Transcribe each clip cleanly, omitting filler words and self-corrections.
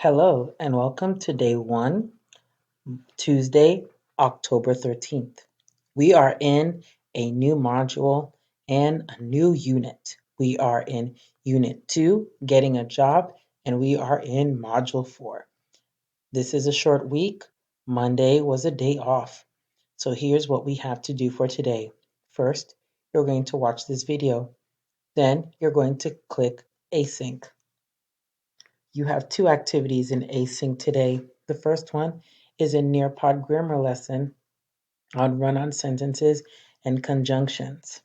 Hello and welcome to day one, Tuesday, October 13th. We are in a new module and a new unit. We are in Unit 2, Getting a Job, and we are in Module 4. This is a short week. Monday was a day off. So here's what we have to do for today. First, you're going to watch this video. Then you're going to click Async. You have two activities in Async today. The first one is a Nearpod grammar lesson on run-on sentences and conjunctions.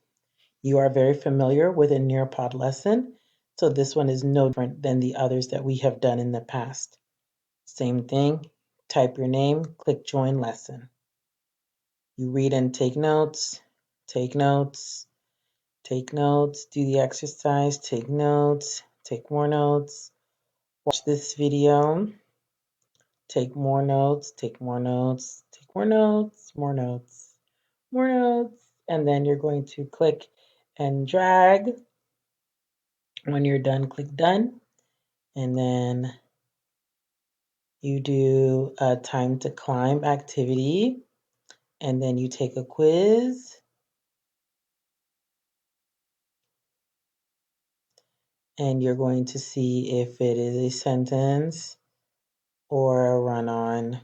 You are very familiar with a Nearpod lesson, so this one is no different than the others that we have done in the past. Same thing, type your name, click Join Lesson. You read and take notes, take notes, take notes, do the exercise, take notes, take more notes, watch this video. Take more notes, take more notes, take more notes, more notes, more notes. And then you're going to click and drag. When you're done, click done. And then you do a time to climb activity. And then you take a quiz. And you're going to see if it is a sentence or a run on.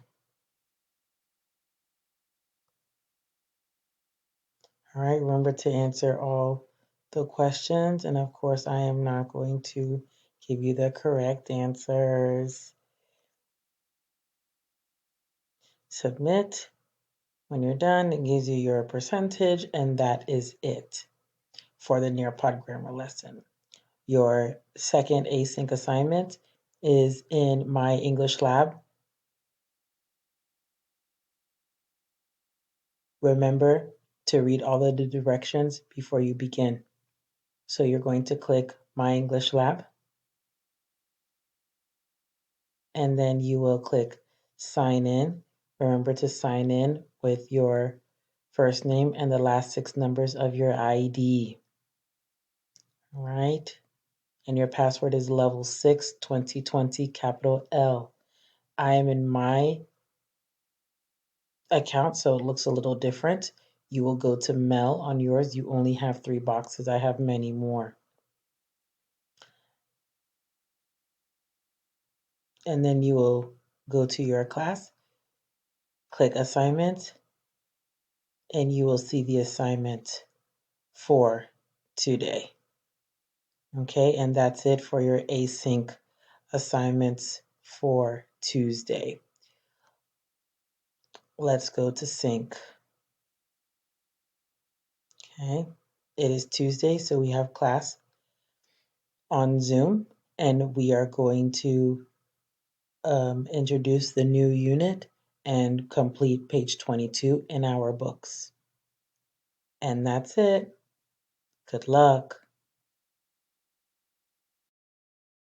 All right, remember to answer all the questions. And of course, I am not going to give you the correct answers. Submit. When you're done, it gives you your percentage, and that is it for the Nearpod grammar lesson. Your second async assignment is in My English Lab. Remember to read all of the directions before you begin. So you're going to click My English Lab, and then you will click Sign In. Remember to sign in with your first name and the last 6 numbers of your ID. All right. And your password is level 6 2020 capital L. I am in my account, so it looks a little different. You will go to Mel on yours. You only have 3 boxes. I have many more. And then you will go to your class, click assignment, and you will see the assignment for today. Okay, and that's it for your async assignments for Tuesday. Let's go to sync. Okay, it is Tuesday, so we have class on Zoom, and we are going to introduce the new unit and complete page 22 in our books. And that's it. Good luck.